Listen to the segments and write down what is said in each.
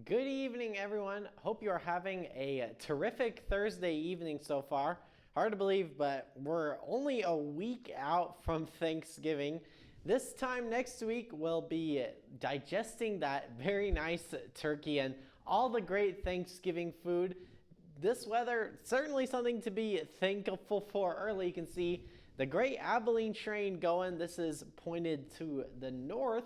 Good evening, everyone. Hope you are having a terrific Thursday evening so far. Hard to believe, but we're only a week out from Thanksgiving. This time next week, we'll be digesting that very nice turkey and all the great Thanksgiving food. This weather, certainly something to be thankful for early. You can see the great Abilene train going. This is pointed to the north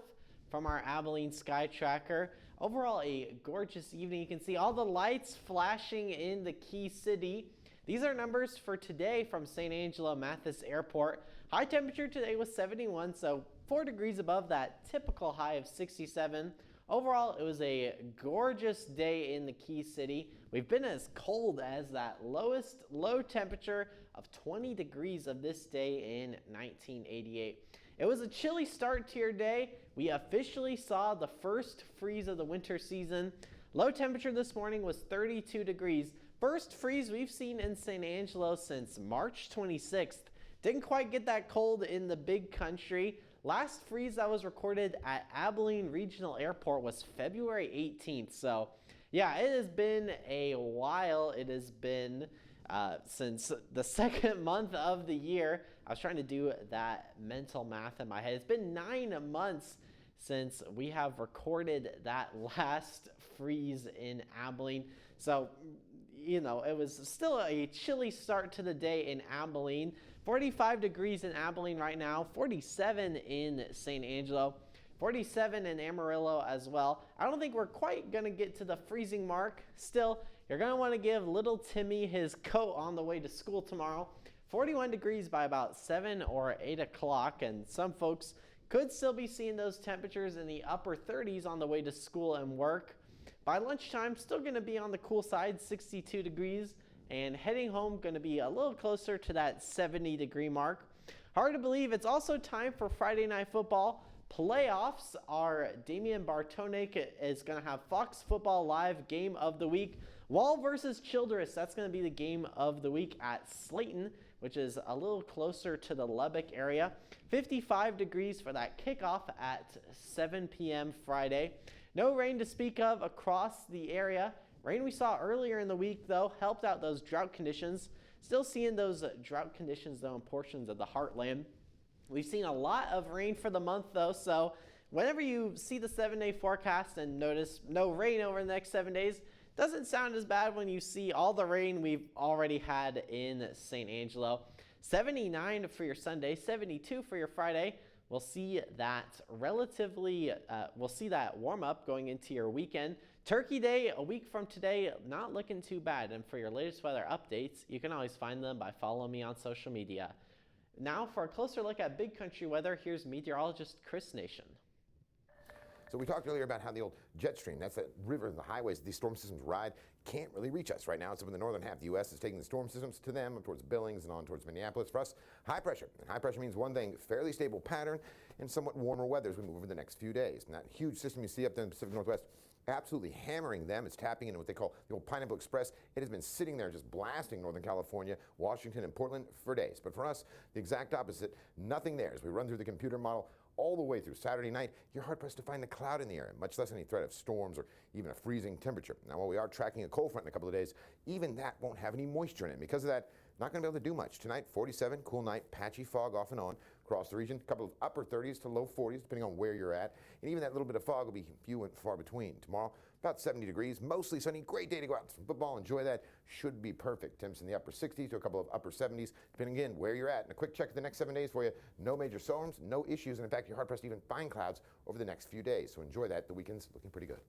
from our Abilene Sky Tracker. Overall, a gorgeous evening. You can see all the lights flashing in the key city. These are numbers for today from St. Angelo Mathis Airport. High temperature today was 71, so 4 degrees above that typical high of 67. Overall, it was a gorgeous day in the key city. We've been as cold as that lowest low temperature of 20 degrees of this day in 1988. It was a chilly start to your day. We officially saw the first freeze of the winter season. Low temperature this morning was 32 degrees. First freeze we've seen in St. Angelo since March 26th. Didn't quite get that cold in the big country. Last freeze that was recorded at Abilene Regional Airport was February 18th. So yeah, it has been a while. It has been since the second month of the year. I was trying to do that mental math in my head. It's been 9 months since we have recorded that last freeze in Abilene. So, you know, it was still a chilly start to the day in Abilene. 45 degrees in Abilene right now, 47 in St. Angelo, 47 in Amarillo as well. I don't think we're quite going to get to the freezing mark. Still, you're going to want to give little Timmy his coat on the way to school tomorrow. 41 degrees by about 7 or 8 o'clock, and some folks could still be seeing those temperatures in the upper 30s on the way to school and work. By lunchtime, still going to be on the cool side, 62 degrees, and heading home going to be a little closer to that 70-degree mark. Hard to believe it's also time for Friday Night Football. Playoffs are Damian Bartonek is going to have Fox Football Live Game of the Week. Wall versus Childress, that's going to be the Game of the Week at Slayton, which is a little closer to the Lubbock area. 55 degrees for that kickoff at 7 p.m. Friday. No rain to speak of across the area. Rain we saw earlier in the week, though, helped out those drought conditions. Still seeing those drought conditions, though, in portions of the heartland. We've seen a lot of rain for the month, though, so whenever you see the 7-day forecast and notice no rain over the next 7 days, doesn't sound as bad when you see all the rain we've already had in St. Angelo. 79 for your Sunday, 72 for your Friday. We'll see that we'll see that warm up going into your weekend. Turkey Day, a week from today, not looking too bad. And for your latest weather updates, you can always find them by following me on social media. Now for a closer look at big country weather, here's meteorologist Chris Nation. So we talked earlier about how the old jet stream, that's that river and the highways these storm systems ride, can't really reach us right now. It's up in the northern half of the U.S. It's taking the storm systems to them up towards Billings and on towards Minneapolis. For us, high pressure. And high pressure means one thing, fairly stable pattern and somewhat warmer weather as we move over the next few days. And that huge system you see up there in the Pacific Northwest, absolutely hammering them. It's tapping into what they call the old Pineapple Express. It has been sitting there just blasting Northern California, Washington, and Portland for days. But for us, the exact opposite. Nothing there. As we run through the computer model all the way through Saturday night, you're hard-pressed to find a cloud in the air, much less any threat of storms or even a freezing temperature. Now, while we are tracking a cold front in a couple of days, even that won't have any moisture in it. Because of that, not going to be able to do much. Tonight, 47, cool night, patchy fog off and on across the region. A couple of upper 30s to low 40s, depending on where you're at. And even that little bit of fog will be few and far between. Tomorrow, about 70 degrees, mostly sunny. Great day to go out to some football. Enjoy that. Should be perfect. Temps in the upper 60s to a couple of upper 70s, depending again where you're at. And a quick check of the next 7 days for you. No major storms, no issues. And in fact, you're hard-pressed to even find clouds over the next few days. So enjoy that. The weekend's looking pretty good.